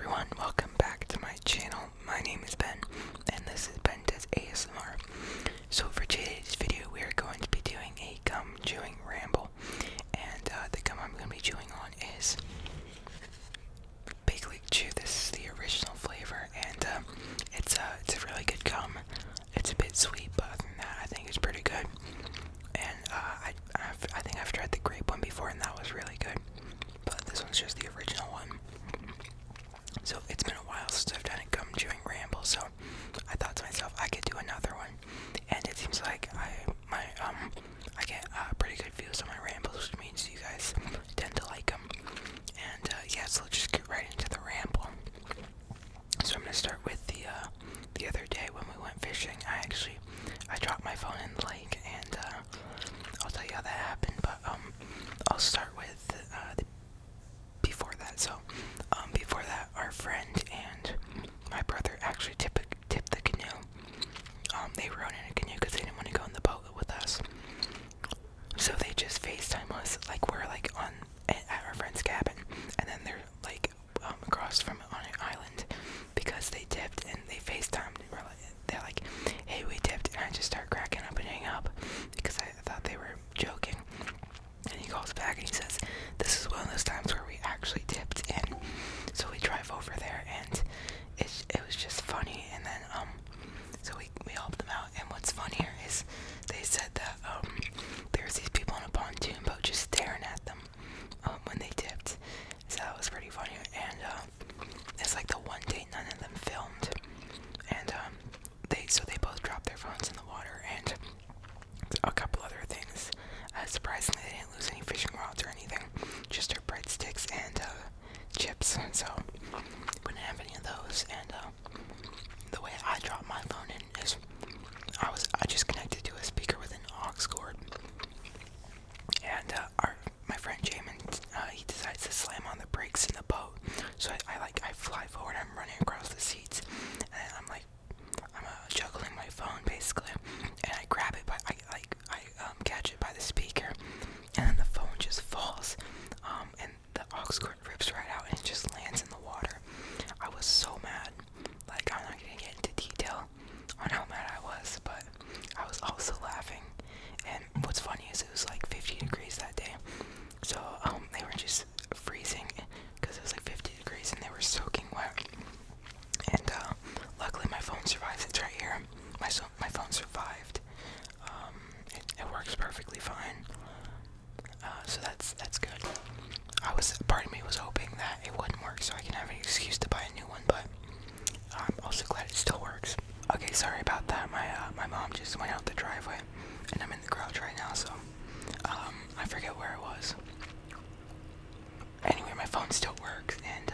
everyone, welcome back to my channel. My name is Ben, and this is Ben Does ASMR. So for today's video, we are going to be doing a gum chewing ramble, and the gum I'm going to be chewing on is Big League Chew. This is the original flavor, and it's a really good gum. It's a bit sweet, but other than that, I think it's pretty good. And I think I've tried the grape one before, and that was really good. But this one's just the original one. So it's been a while since I've done a gum chewing ramble, so I thought to myself I could do another one. And it seems like I get pretty good views on my rambles, which means you guys tend to like them. And yeah, so let's just get right into the ramble. So I'm gonna start with the other day when we went fishing. I dropped my phone in the lake, and I'll tell you how that happened. But I'll start with before that. So before that, our friend and my brother actually tipped the canoe. They rode in a canoe because they didn't want to go in the boat with us. So they just FaceTime us, like we're like at our friend's cabin, and then they're like across from on an island because they tipped, and they FaceTimed. They're like, hey, we tipped, and I just start cracking up and hang up because I thought they were joking. And he calls back and he says, this is one of those times where we actually tipped. And so we drive over there, and it was just funny. And then so we helped them out. And what's funnier is they said that there's these people on a pontoon boat just staring at them when they tipped. So that was pretty funny. And it's like the one day none of them filmed. And they both dropped their phones in the water, and a couple other things. Surprisingly, they didn't lose any fishing rods or anything, just their breadsticks and chips. So we didn't have any of those. And the way I dropped my phone in is I just connected to a speaker with an aux cord, and my friend Jamin, he decides to slam on the brakes in the boat. So I fly forward. I'm running across the seats, and I'm juggling my phone basically, and I grab it, but I catch it by the speaker, and then the phone just falls, and the aux cord rips right out, and it just lands in the water. I was so mad. Like, I'm not gonna get into detail on how mad I was, but I was also laughing. And what's funny is it was like 50 degrees that day, so they were just freezing because it was like 50 degrees, and they were soaking wet. And luckily my phone survived. It's right here. My phone survived. It works perfectly fine. So that's good. Part of me was hoping that it wouldn't work so I can have an excuse to buy a new one, but I'm also glad it still works. Okay, sorry about that. My mom just went out the driveway, and I'm in the garage right now, so I forget where it was. Anyway, my phone still works, and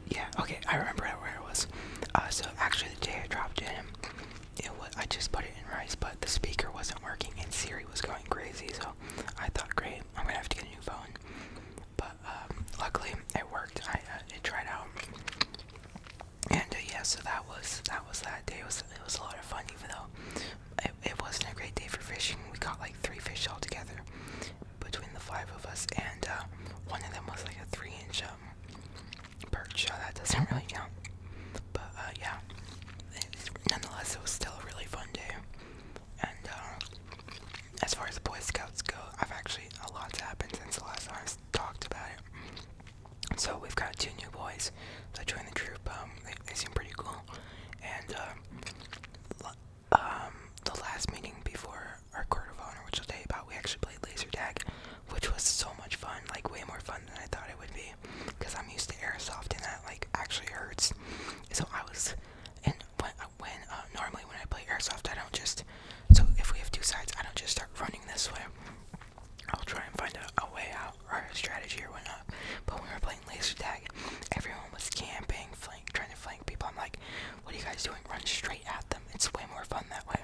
yeah, okay, I remember where it was. So actually the day I dropped it in, I just put it in rice, but the speaker wasn't working and Siri was going crazy, so I thought, great, I'm gonna have to get a new phone. But luckily it worked. It tried out. And yeah, so that was that day. It was a lot of fun, even though it wasn't a great day for fishing. We caught like 3 fish altogether between the 5 of us, and one of them was like a 3-inch perch, so that doesn't really count. But yeah, nonetheless, it was still a really fun day. And as far as the Boy Scouts go, a lot's happened since the last time I talked about it. So we've got 2 new boys that joined the troop. They seem pretty cool. And the last meeting before our Court of Honor, which I'll tell you about, we actually played laser tag, which was so much fun, like way more fun than I thought it would be, because I'm used to airsoft, and that like actually hurts. So normally when I play airsoft, I don't just, so if we have 2 sides, I don't just start running this way. I'll try and find a way out or a strategy or whatnot. But when we were playing laser tag, everyone was camping, trying to flank people. I'm like, what are you guys doing? Run straight at them. It's way more fun that way.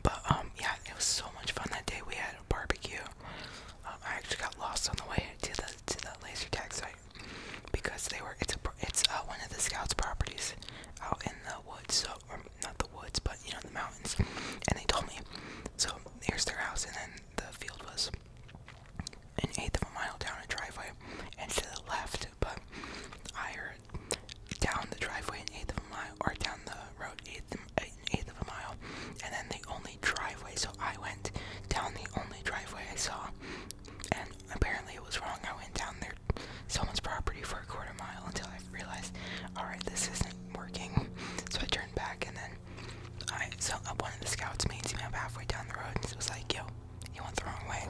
But yeah, it was so much fun that day. We had a barbecue. I actually got lost on the way to the laser tag site because it's one of the scouts' properties out in the woods. So, or not the woods, but you know, the mountains. And they told me, so here's their house, and then of the scouts meets me up halfway down the road and was like, yo, you went the wrong way.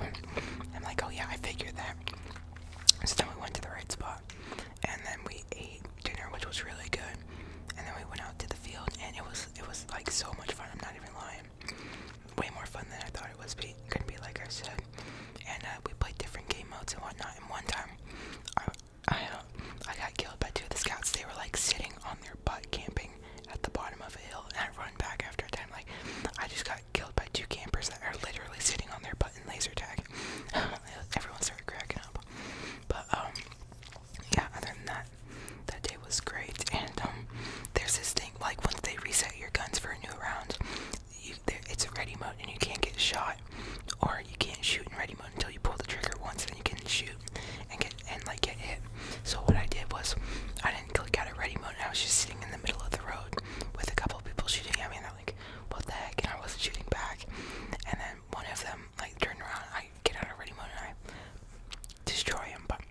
I'm like, oh yeah, I figured that. So then we went to the right spot, and then we ate dinner, which was really good. And then we went out to the field, and it was like so much fun. I'm not even lying. Way more fun than I thought it was. Gonna be, like I said. And we played different game modes and whatnot. And one time, I got killed by two of the scouts. They were like sitting on their butt camping at the bottom of a hill, and I run back after a time. Like, I just got killed by two campers that are literally sitting on their butt in laser tag. Everyone started cracking up. But yeah, other than that, that day was great. And there's this thing, like, once they reset your guns for a new round, it's a ready mode, and you can't get shot, or you can't shoot in ready mode until you pull the trigger once, then you can shoot and get hit. So what I did was, I didn't click out of ready mode, and I was just sitting in the middle of the road with a couple of people shooting at me, and they're like, what the heck, and I wasn't shooting back. And then one of them, like, turned around, I get out of ready mode, and I destroy him. But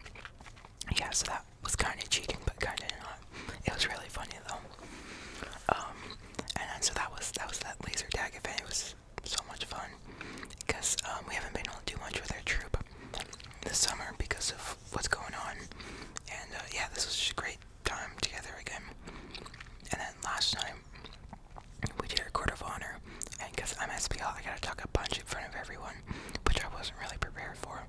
yeah, so that was kind of cheating, but kind of not. It was really funny though. And then so that was that laser tag event. It was so much fun because we haven't been able to do much with our troop this summer because of what's going on. And yeah, this was just a great time together again. And then last time we did our court of honor, and because I'm SPL, I gotta talk a bunch in front of everyone, which I wasn't really prepared for.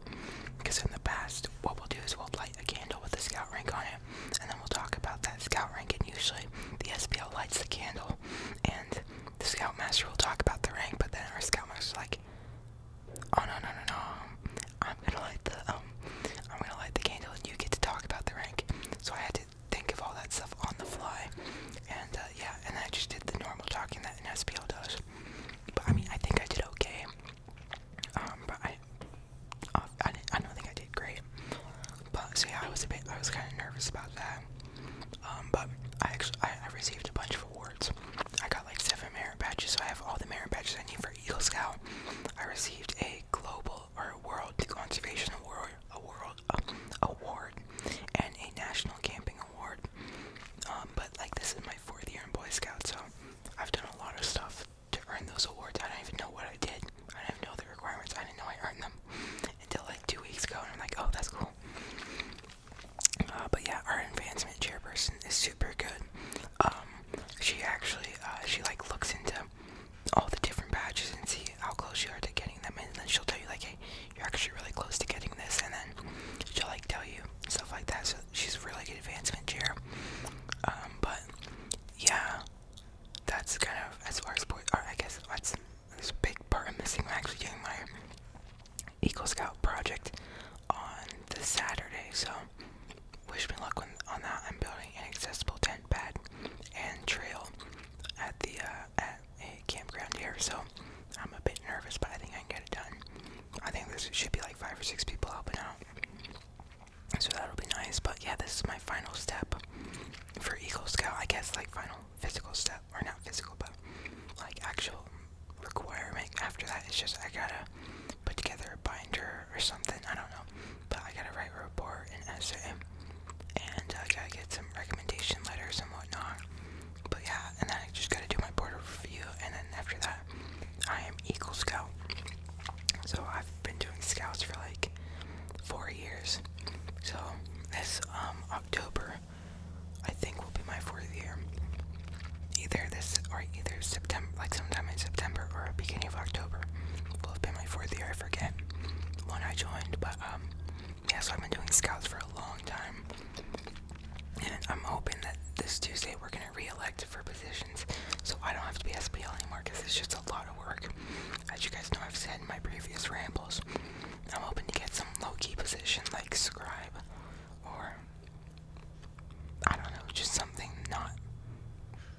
Because in the past, what we'll do is we'll light a candle with the scout rank on it, and then we'll talk about that scout rank, and usually the SPL lights the candle, and the scoutmaster will talk about the rank, but then our scoutmaster's like, oh no, I'm gonna light the candle, and you get to talk about the rank. So I had to think of all that stuff on the fly, and yeah, and then I just did the normal talking that an SPL does. But I mean, I think I did okay. But I don't think I did great. But so yeah, I was kind of nervous about that. But I received a bunch of awards. I got like 7 merit badges, so I have all the merit badges I need for Eagle Scout. I received a global or world conservation award, and a national camping award. But like, this is my 4th year in Boy Scouts, so I've done a lot of stuff to earn those awards. I don't even know what I did. I didn't even know the requirements. I didn't know I earned them until like 2 weeks ago, and I'm like, oh, that's cool. But yeah, our advancement chairperson is super good. She actually, she like looks into all the different badges and see how close you are to getting them, and then she'll tell you like, hey, you're actually really close to getting this, and then she'll like tell you stuff like that. So she's a really good advancement chair. But yeah, that's kind of as far as I guess that's a big part I'm missing. I'm actually doing my Eagle Scout project on this Saturday, so wish me luck on that. I'm building an accessible tent pad and trail at at a campground here, so I'm a bit nervous, but I think I can get it done. I think there should be like 5 or 6 people helping out, so that'll be nice. But yeah, this is my final step for Eagle Scout. I guess like final physical step, or not physical, but like actual requirement. After that, it's just I gotta put together a binder or something. I don't know, but I gotta write a report, an essay, and I gotta get some recommendation letters and whatnot. But yeah, and then I just gotta do my board review, and then after that, I am Eagle Scout. So I've been doing scouts for like 4 years. So this October, I think, will be my 4th year. Either September, like sometime in September or beginning of October, will have been my 4th year. I forget when I joined, but yeah. So I've been doing scouts for a long time, and I'm hoping that this Tuesday we're gonna re-elect for positions, so I don't have to be SPL anymore, because it's just a lot of work. As you guys know, I've said in my previous rambles, I'm hoping to get some low-key position like scribe, or I don't know, just something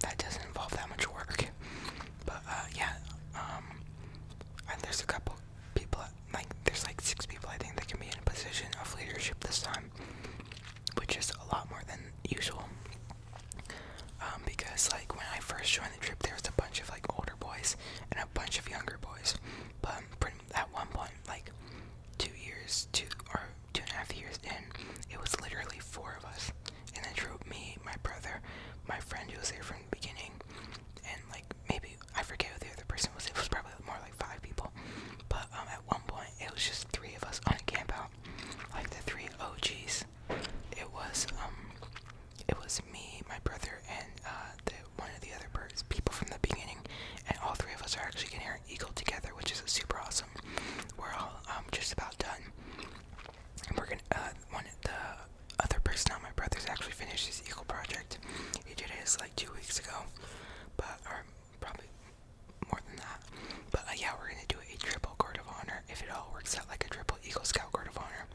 that doesn't involve that much work. But yeah, and there's a couple people, like there's like 6 people I think that can be in a position of leadership this time, which is a lot more than usual. Because like when I first joined the trip, there was a bunch of like older boys and a bunch of younger boys, but at one point, like 2 or 2.5 years in, it was literally 4 of us in the troop. Me, my brother, my friend who was there from the beginning, and like maybe I forget who the other person was is like 2 weeks ago, but or probably more than that. But yeah, we're gonna do a triple Guard of Honor if it all works out, like a triple Eagle Scout Guard of Honor.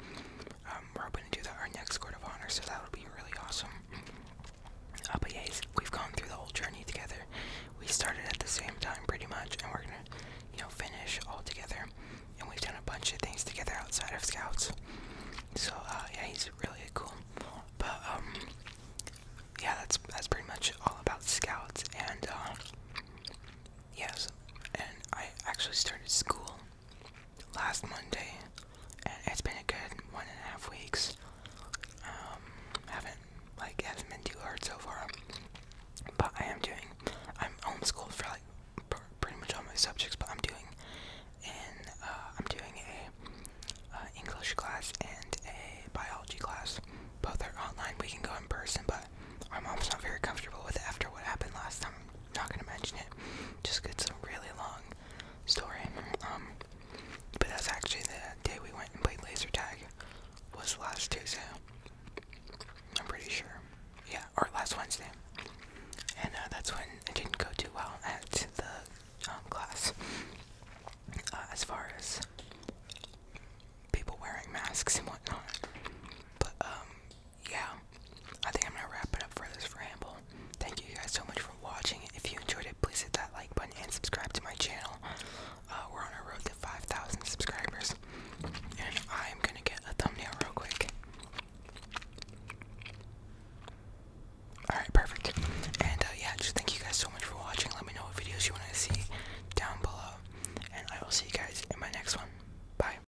We're hoping to do that our next Guard of Honor, so that would be really awesome. But yeah, we've gone through the whole journey together. We started at the same time pretty much, and we're gonna, finish all together. And we've done a bunch of things together outside of Scouts. So yeah, he's really cool. But yeah, that's pretty much all about Scouts. And yes, and I actually started school last Monday, and it's been a good 1.5 weeks. Hasn't been too hard so far, but I'm homeschooled for like pretty much all my subjects, but I'm doing a English class and a biology class. Both are online. We can go in person, but our mom's not very comfortable with it after what happened last time. I'm not gonna mention it, just 'cause it's a really long story. But that's actually the day we went and played laser tag. Was last Tuesday. I'm pretty sure. Yeah, or last Wednesday.